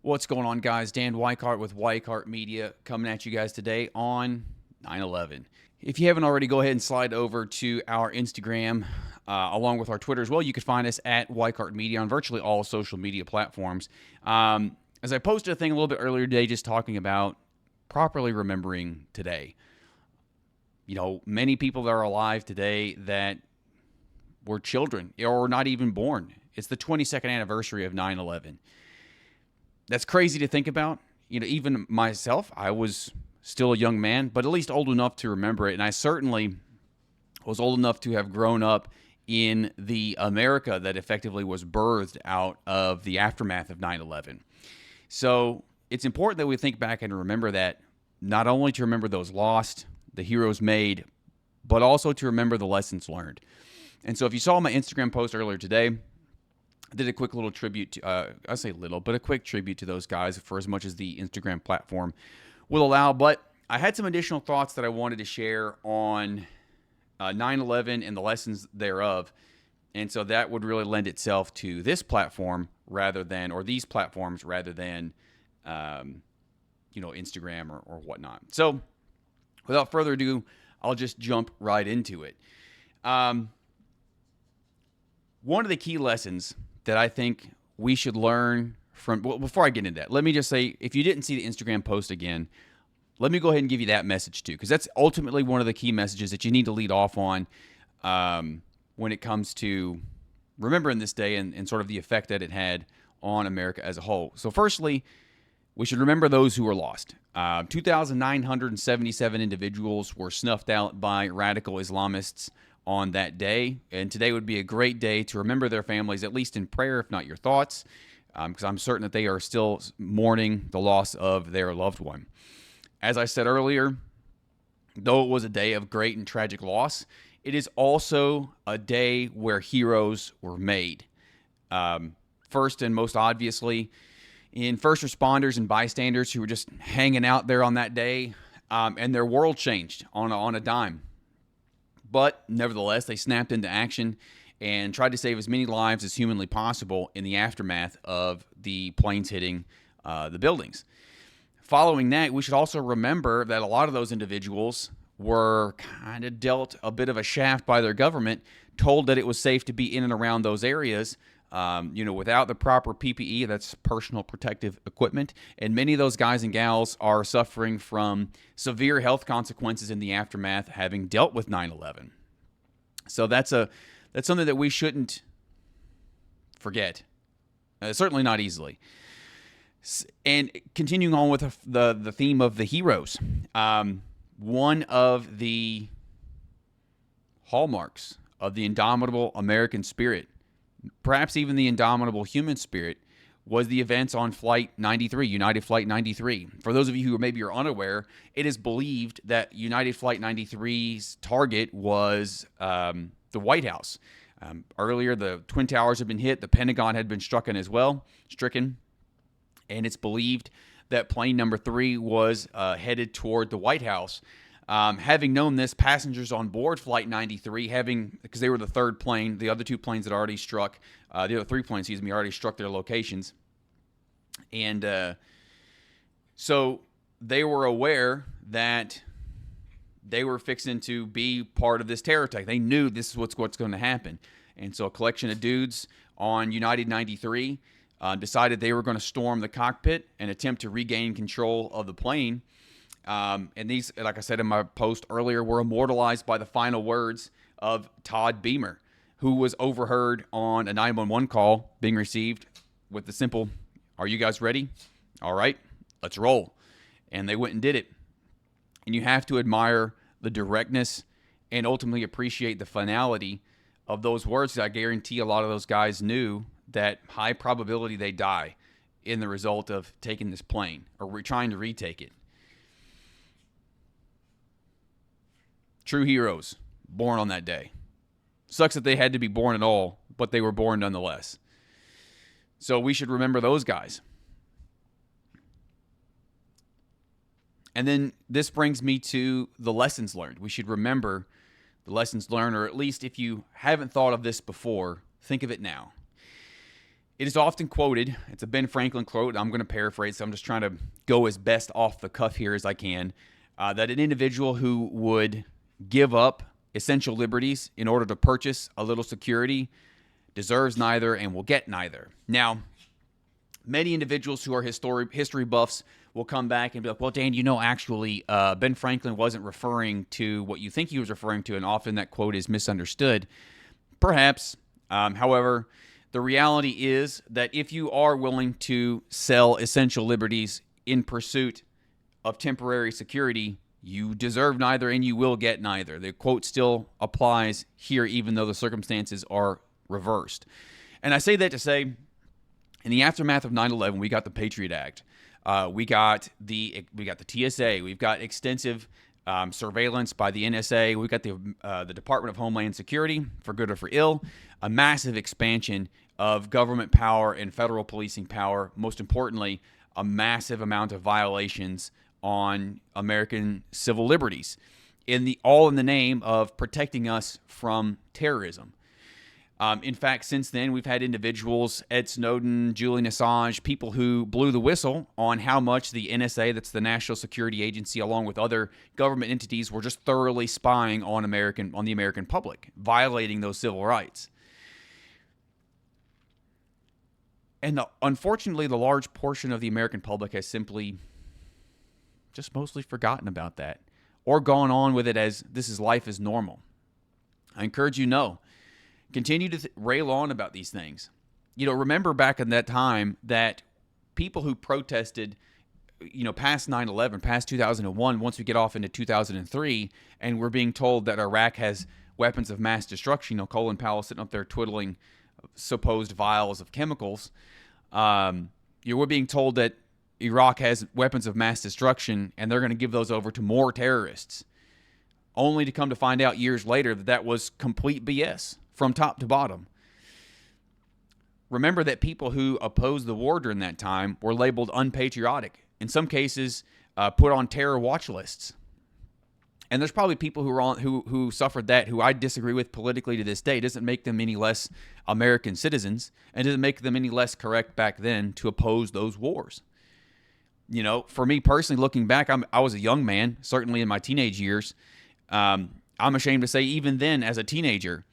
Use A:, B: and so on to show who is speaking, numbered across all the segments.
A: What's going on, guys? Dan Weichart with Weichart Media coming at you guys today on 9/11. If you haven't already, go ahead and slide over to our Instagram along with our Twitter as well. You can find us at Weichart Media on virtually all social media platforms. As I posted a thing a little bit earlier today just talking about properly remembering today. You know, many people that are alive today that were children or not even born. It's the 22nd anniversary of 9/11. That's crazy to think about. You know, even myself, I was still a young man, but at least old enough to remember it. And I certainly was old enough to have grown up in the America that effectively was birthed out of the aftermath of 9/11. So it's important that we think back and remember that, not only to remember those lost, the heroes made, but also to remember the lessons learned. And so if you saw my Instagram post earlier today, I did a quick little tribute to, I say little, but a quick tribute to those guys for as much as the Instagram platform will allow. But I had some additional thoughts that I wanted to share on 9/11 and the lessons thereof. And so that would really lend itself to this platform rather than, or these platforms rather than, Instagram or whatnot. So without further ado, I'll just jump right into it. One of the key lessons that I think we should learn from, well, before I get into that, let me just say, if you didn't see the Instagram post again, let me go ahead and give you that message too, because that's ultimately one of the key messages that you need to lead off on when it comes to remembering this day and sort of the effect that it had on America as a whole. So firstly, we should remember those who were lost. 2,977 individuals were snuffed out by radical Islamists on that day, and today would be a great day to remember their families, at least in prayer, if not your thoughts, because I'm certain that they are still mourning the loss of their loved one. As I said earlier, though it was a day of great and tragic loss, it is also a day where heroes were made. First and most obviously, in first responders and bystanders who were just hanging out there on that day, and their world changed on a dime. But nevertheless, they snapped into action and tried to save as many lives as humanly possible in the aftermath of the planes hitting the buildings. Following that, we should also remember that a lot of those individuals were kind of dealt a bit of a shaft by their government, told that it was safe to be in and around those areas, without the proper PPE, that's personal protective equipment. And many of those guys and gals are suffering from severe health consequences in the aftermath, having dealt with 9/11. So that's something that we shouldn't forget, certainly not easily. And continuing on with the theme of the heroes, one of the hallmarks of the indomitable American spirit, perhaps even the indomitable human spirit, was the events on Flight 93, United Flight 93. For those of you who maybe are unaware, it is believed that United Flight 93's target was the White House. Earlier, the Twin Towers had been hit. The Pentagon had been stricken. And it's believed that plane number 3 was headed toward the White House. Having known this, passengers on board Flight 93, because they were the third plane, the other two planes had already struck, the other three planes, already struck their locations. And so they were aware that they were fixing to be part of this terror attack. They knew this is what's going to happen. And so a collection of dudes on United 93 decided they were going to storm the cockpit and attempt to regain control of the plane. And these, like I said in my post earlier, were immortalized by the final words of Todd Beamer, who was overheard on a 911 call being received with the simple, "Are you guys ready? All right, let's roll." And they went and did it. And you have to admire the directness and ultimately appreciate the finality of those words. I guarantee a lot of those guys knew that high probability they die in the result of taking this plane or trying to retake it. True heroes, born on that day. Sucks that they had to be born at all, but they were born nonetheless. So we should remember those guys. And then this brings me to the lessons learned. We should remember the lessons learned, or at least if you haven't thought of this before, think of it now. It is often quoted, it's a Ben Franklin quote, I'm going to paraphrase, so I'm just trying to go as best off the cuff here as I can, that an individual who would give up essential liberties in order to purchase a little security deserves neither and will get neither. Now, many individuals who are history buffs will come back and be like, well, Dan, actually, Ben Franklin wasn't referring to what you think he was referring to, and often that quote is misunderstood. Perhaps. However, the reality is that if you are willing to sell essential liberties in pursuit of temporary security, you deserve neither and you will get neither. The quote still applies here, even though the circumstances are reversed. And I say that to say, in the aftermath of 9/11, we got the Patriot Act. We got the TSA. We've got extensive surveillance by the NSA. We've got the Department of Homeland Security, for good or for ill, a massive expansion of government power and federal policing power. Most importantly, a massive amount of violations on American civil liberties, all in the name of protecting us from terrorism. In fact, since then, we've had individuals, Ed Snowden, Julian Assange, people who blew the whistle on how much the NSA, that's the National Security Agency, along with other government entities, were just thoroughly spying on the American public, violating those civil rights. And unfortunately, the large portion of the American public has simply just mostly forgotten about that, or gone on with it as life is normal. I encourage you, continue to rail on about these things. Remember back in that time that people who protested, past 9/11, past 2001, once we get off into 2003, and we're being told that Iraq has weapons of mass destruction, Colin Powell sitting up there twiddling supposed vials of chemicals. We're being told that Iraq has weapons of mass destruction, and they're going to give those over to more terrorists, only to come to find out years later that was complete BS from top to bottom. Remember that people who opposed the war during that time were labeled unpatriotic, in some cases put on terror watch lists. And there's probably people who suffered that who I disagree with politically to this day. It doesn't make them any less American citizens, and doesn't make them any less correct back then to oppose those wars. For me personally, looking back, I was a young man, certainly in my teenage years. I'm ashamed to say, even then, as a teenager,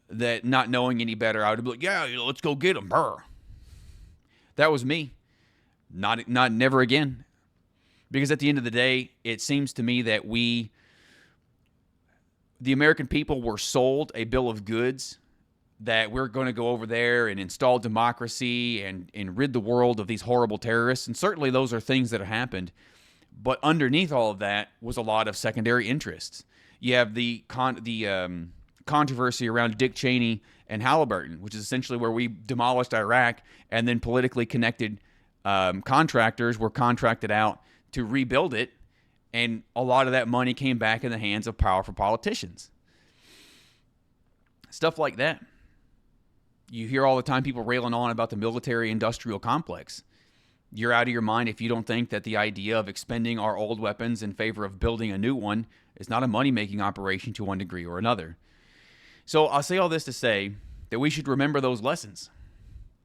A: that not knowing any better, I would be like, yeah, let's go get them. Brr. That was me. Not never again. Because at the end of the day, it seems to me that the American people were sold a bill of goods that we're going to go over there and install democracy and rid the world of these horrible terrorists. And certainly those are things that have happened. But underneath all of that was a lot of secondary interests. You have the controversy around Dick Cheney and Halliburton, which is essentially where we demolished Iraq, and then politically connected contractors were contracted out to rebuild it, and a lot of that money came back in the hands of powerful politicians. Stuff like that. You hear all the time people railing on about the military-industrial complex. You're out of your mind if you don't think that the idea of expending our old weapons in favor of building a new one is not a money-making operation to one degree or another. So I'll say all this to say that we should remember those lessons.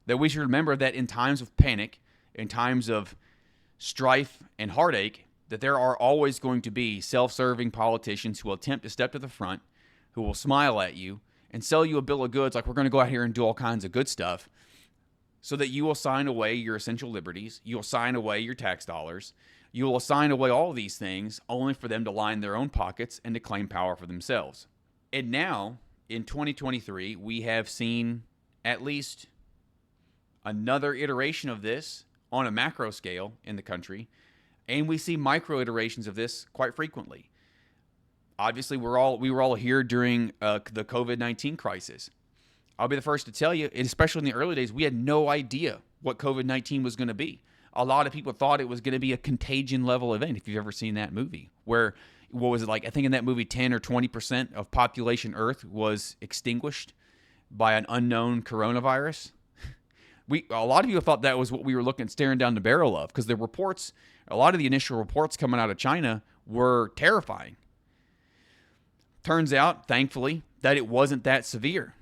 A: That we should remember that in times of panic, in times of strife and heartache, that there are always going to be self-serving politicians who will attempt to step to the front, who will smile at you and sell you a bill of goods like we're going to go out here and do all kinds of good stuff, so that you will sign away your essential liberties, you will sign away your tax dollars, you will sign away all these things only for them to line their own pockets and to claim power for themselves. And now, in 2023, we have seen at least another iteration of this on a macro scale in the country, and we see micro iterations of this quite frequently. Obviously, we were all here during the COVID-19 crisis. I'll be the first to tell you, especially in the early days, we had no idea what COVID-19 was going to be. A lot of people thought it was going to be a contagion level event. If you've ever seen that movie, where, what was it like? I think in that movie, 10 or 20% of population Earth was extinguished by an unknown coronavirus. A lot of people thought that was what we were staring down the barrel of, because a lot of the initial reports coming out of China were terrifying. Turns out, thankfully, that it wasn't that severe.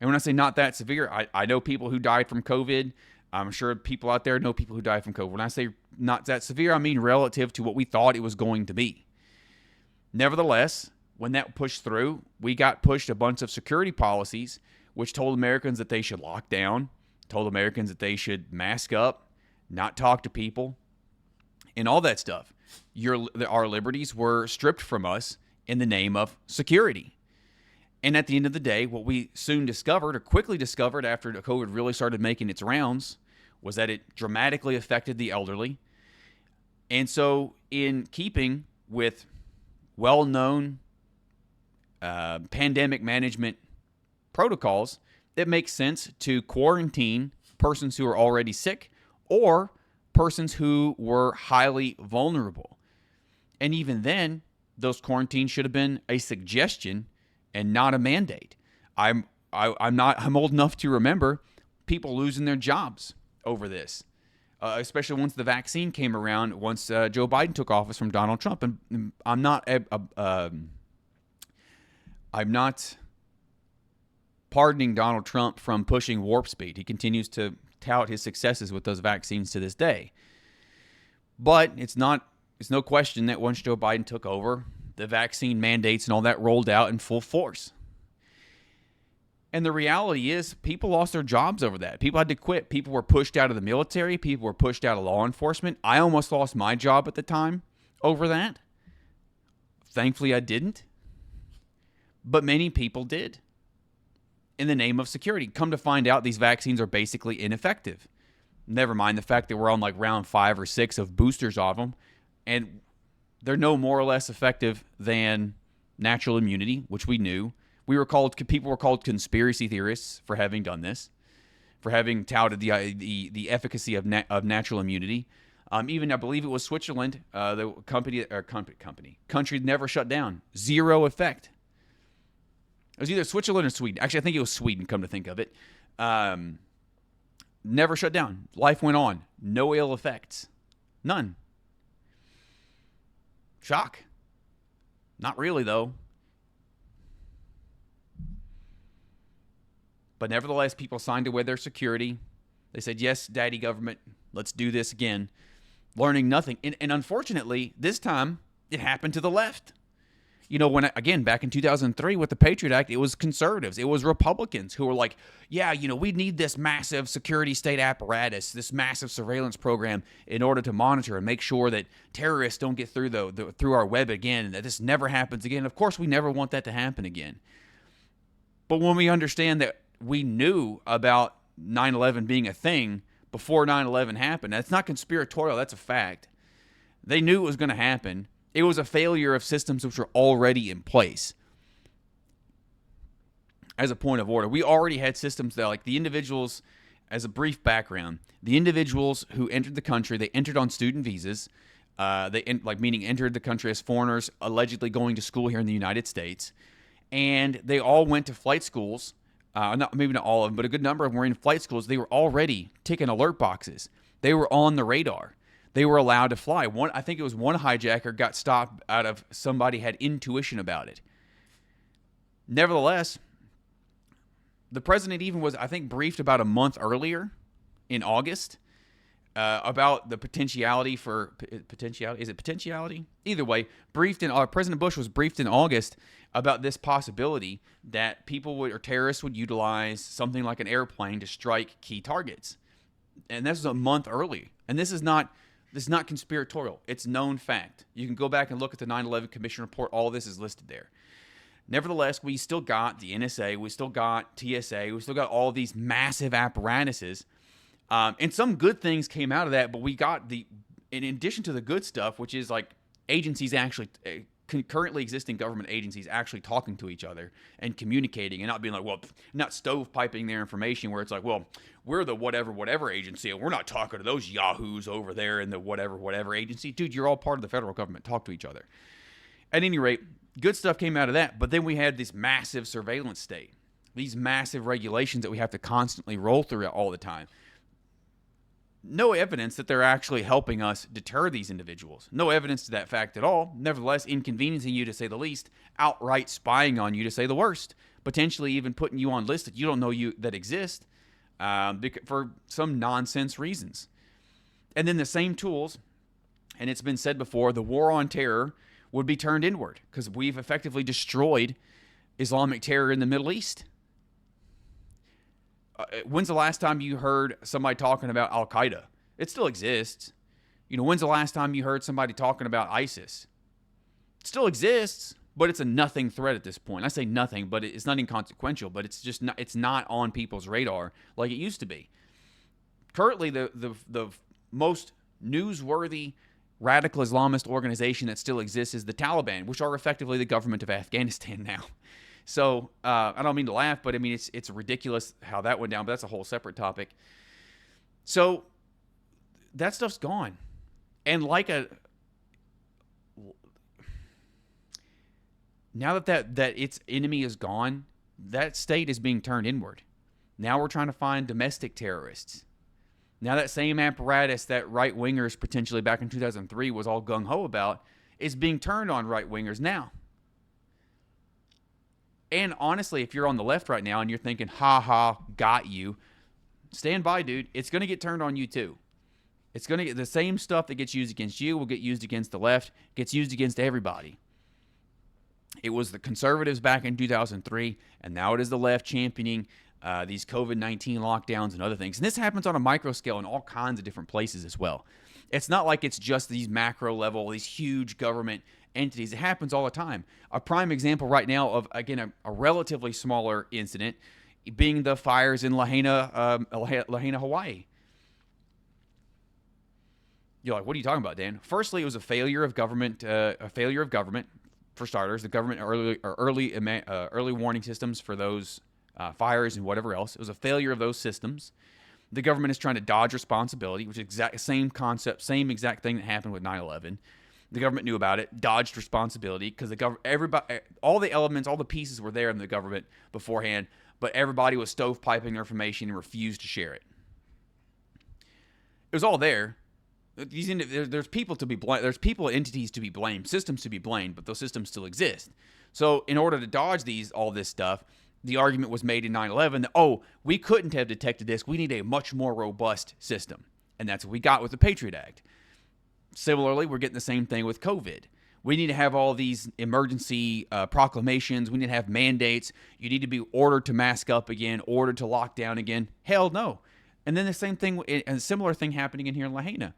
A: And when I say not that severe, I know people who died from COVID. I'm sure people out there know people who died from COVID. When I say not that severe, I mean relative to what we thought it was going to be. Nevertheless, when that pushed through, we got pushed a bunch of security policies which told Americans that they should lock down, told Americans that they should mask up, not talk to people, and all that stuff. Our liberties were stripped from us in the name of security. And at the end of the day, what we soon discovered, or quickly discovered after COVID really started making its rounds, was that it dramatically affected the elderly. And so, in keeping with well-known pandemic management protocols, it makes sense to quarantine persons who are already sick or persons who were highly vulnerable. And even then, those quarantines should have been a suggestion and not a mandate. I'm old enough to remember people losing their jobs over this, especially once the vaccine came around, once Joe Biden took office from Donald Trump. And I'm not pardoning Donald Trump from pushing warp speed. He continues to tout his successes with those vaccines to this day. But it's no question that once Joe Biden took over, the vaccine mandates and all that rolled out in full force. And the reality is people lost their jobs over that. People had to quit. People were pushed out of the military. People were pushed out of law enforcement. I almost lost my job at the time over that. Thankfully, I didn't. But many people did in the name of security. Come to find out, these vaccines are basically ineffective. Never mind the fact that we're on like round 5 or 6 of boosters of them. And they're no more or less effective than natural immunity, which we knew. People were called conspiracy theorists for having done this, for having touted the efficacy of natural immunity. Even I believe it was Switzerland, the country never shut down, zero effect. It was either Switzerland or Sweden. Actually, I think it was Sweden. Come to think of it, never shut down. Life went on, no ill effects, none. Shock. Not really, though. But nevertheless, people signed away their security. They said, yes, daddy government, let's do this again. Learning nothing. And unfortunately, this time, it happened to the left. You know, again, back in 2003 with the Patriot Act, it was conservatives. It was Republicans who were like, yeah, we need this massive security state apparatus, this massive surveillance program in order to monitor and make sure that terrorists don't get through through our web again and that this never happens again. Of course, we never want that to happen again. But when we understand that we knew about 9/11 being a thing before 9/11 happened, that's not conspiratorial, that's a fact. They knew it was going to happen. It was a failure of systems which were already in place. As a point of order, we already had systems that, like the individuals, as a brief background, the individuals who entered the country, they entered on student visas, meaning entered the country as foreigners, allegedly going to school here in the United States, and they all went to flight schools. Maybe not all of them, but a good number of them were in flight schools. They were already ticking alert boxes. They were on the radar. They were allowed to fly. I think it was one hijacker got stopped out of somebody had intuition about it. Nevertheless, the president even was, I think, briefed about a month earlier in August about the potentiality for potentiality. Is it potentiality? Either way, President Bush was briefed in August about this possibility that terrorists would utilize something like an airplane to strike key targets. And this was a month early. And this is not conspiratorial. It's known fact. You can go back and look at the 9/11 Commission report. All this is listed there. Nevertheless, we still got the NSA. We still got TSA. We still got all these massive apparatuses. And some good things came out of that, but we got in addition to the good stuff, which is like agencies actually, currently existing government agencies actually talking to each other and communicating and not being like, well, not stovepiping their information where it's like, well, we're the whatever agency and we're not talking to those yahoos over there in the whatever agency. Dude, you're all part of the federal government. Talk to each other. At any rate, good stuff came out of that. But then we had this massive surveillance state, these massive regulations that we have to constantly roll through all the time. No evidence that they're actually helping us deter these individuals. No evidence to that fact at all. Nevertheless, inconveniencing you to say the least, outright spying on you to say the worst. potentially even putting you on lists that you don't know that exist for some nonsense reasons. And then the same tools, and it's been said before, the war on terror would be turned inward because we've effectively destroyed Islamic terror in the Middle East. When's the last time you heard somebody talking about Al-Qaeda? It still exists. When's the last time you heard somebody talking about ISIS? It still exists, but it's a nothing threat at this point. I say nothing, but it's not inconsequential, but it's not on people's radar like it used to be. Currently, the most newsworthy radical Islamist organization that still exists is the Taliban, which are effectively the government of Afghanistan now. So I don't mean to laugh, but I mean it's ridiculous how that went down, but that's a whole separate topic. So that stuff's gone. And now that its enemy is gone, that state is being turned inward. Now we're trying to find domestic terrorists. Now that same apparatus that right-wingers potentially back in 2003 was all gung-ho about is being turned on right-wingers now. And honestly, if you're on the left right now and you're thinking, ha, got you, stand by, dude. It's going to get turned on you too. It's going to get the same stuff that gets used against you will get used against the left, gets used against everybody. It was the conservatives back in 2003, and now it is the left championing these COVID-19 lockdowns and other things. And this happens on a micro scale in all kinds of different places as well. It's not like it's just these macro level, these huge government entities. It happens all the time. A prime example right now of, again, a relatively smaller incident being the fires in Lahaina, Hawaii. You're like, what are you talking about, Dan? Firstly, it was a failure of government. For starters. The government early warning systems for those fires and whatever else. It was a failure of those systems. The government is trying to dodge responsibility, which is same concept, same exact thing that happened with 9/11. The government knew about it, dodged responsibility because all the elements, all the pieces were there in the government beforehand, but everybody was stovepiping their information and refused to share it. It was all there. There's people to be blamed. There's people, entities to be blamed, systems to be blamed, but those systems still exist. So in order to dodge all this stuff, the argument was made in 9/11 that, we couldn't have detected this. We need a much more robust system. And that's what we got with the Patriot Act. Similarly, we're getting the same thing with COVID. We need to have all these emergency proclamations. We need to have mandates. You need to be ordered to mask up again, ordered to lock down again. Hell no. And then the same thing, and a similar thing happening in here in Lahaina.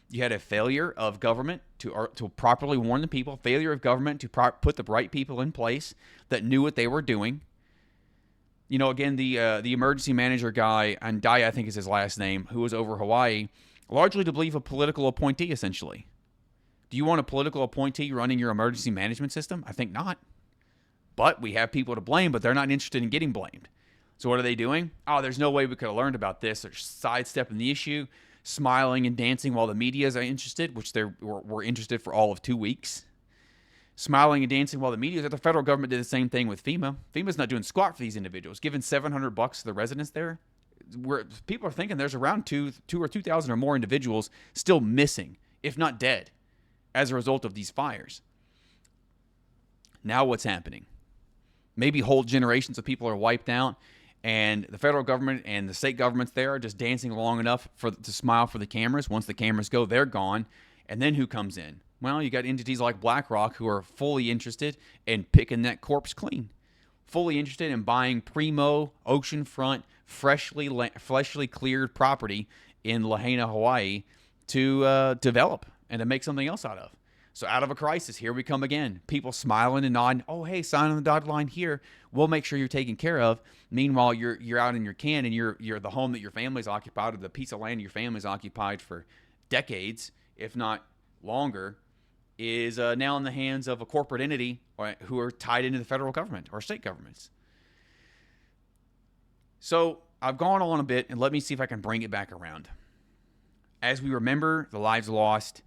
A: You had a failure of government to properly warn the people, failure of government to put the right people in place that knew what they were doing. Again, the emergency manager guy, Andai, I think is his last name, who was over Hawaii, largely to believe a political appointee, essentially. Do you want a political appointee running your emergency management system? I think not. But we have people to blame, but they're not interested in getting blamed. So what are they doing? There's no way we could have learned about this. They're sidestepping the issue, smiling and dancing while the media is interested, which they were interested for all of 2 weeks. Smiling and dancing while the media is. The federal government did the same thing with FEMA. FEMA's not doing squat for these individuals, giving $700 to the residents there. Where people are thinking there's around 2,000 or more individuals still missing, if not dead, as a result of these fires. Now what's happening? Maybe whole generations of people are wiped out, and the federal government and the state governments there are just dancing long enough to smile for the cameras. Once the cameras go, they're gone. And then who comes in? Well, you got entities like BlackRock who are fully interested in picking that corpse clean, fully interested in buying primo, oceanfront, freshly cleared property in Lahaina, Hawaii to develop and to make something else out of. So out of a crisis, here we come again. People smiling and nodding. Oh, hey, sign on the dotted line here. We'll make sure you're taken care of. Meanwhile, you're out in your can and you're the home that your family's occupied, or the piece of land your family's occupied for decades, if not longer, is now in the hands of a corporate entity who are tied into the federal government or state governments. So I've gone on a bit, and let me see if I can bring it back around. As we remember the lives lost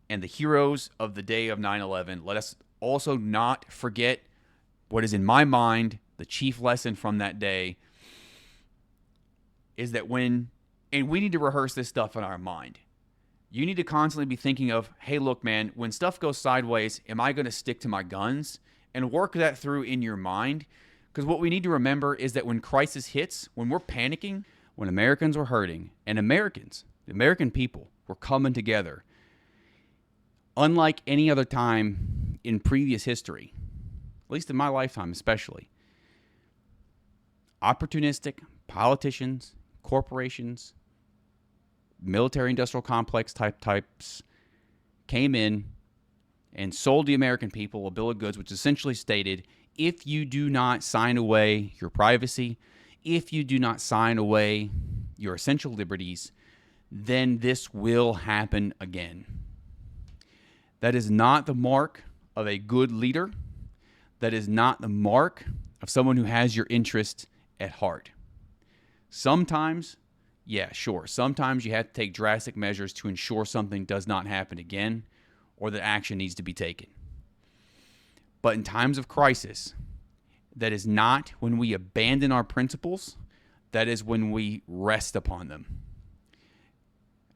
A: and the heroes of the day of 9/11, let us also not forget what is in my mind the chief lesson from that day is that and we need to rehearse this stuff in our mind. You need to constantly be thinking of, hey, look, man, when stuff goes sideways, am I going to stick to my guns? And work that through in your mind. Because what we need to remember is that when crisis hits, when we're panicking, when Americans were hurting, and Americans, the American people, were coming together, unlike any other time in previous history, at least in my lifetime especially, opportunistic politicians, corporations, military-industrial complex types came in and sold the American people a bill of goods which essentially stated, if you do not sign away your privacy, if you do not sign away your essential liberties, then this will happen again. That is not the mark of a good leader. That is not the mark of someone who has your interest at heart. Sometimes, yeah, sure, sometimes you have to take drastic measures to ensure something does not happen again or that action needs to be taken. But in times of crisis, that is not when we abandon our principles. That is when we rest upon them.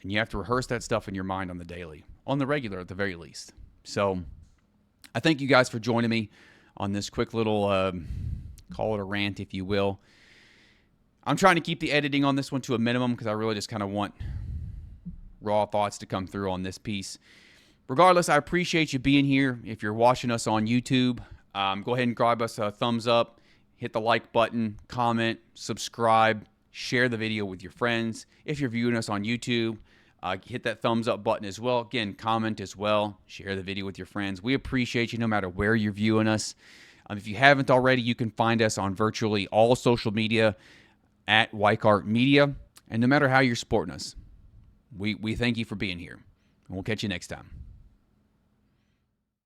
A: And you have to rehearse that stuff in your mind on the daily, on the regular at the very least. So I thank you guys for joining me on this quick little, call it a rant, if you will. I'm trying to keep the editing on this one to a minimum because I really just kind of want raw thoughts to come through on this piece. Regardless, I appreciate you being here. If you're watching us on YouTube, go ahead and grab us a thumbs up, hit the like button, comment, subscribe, share the video with your friends. If you're viewing us on YouTube, hit that thumbs up button as well. Again, comment as well, share the video with your friends. We appreciate you no matter where you're viewing us. If you haven't already, you can find us on virtually all social media at Weichart Media. And no matter how you're supporting us, we thank you for being here. And we'll catch you next time.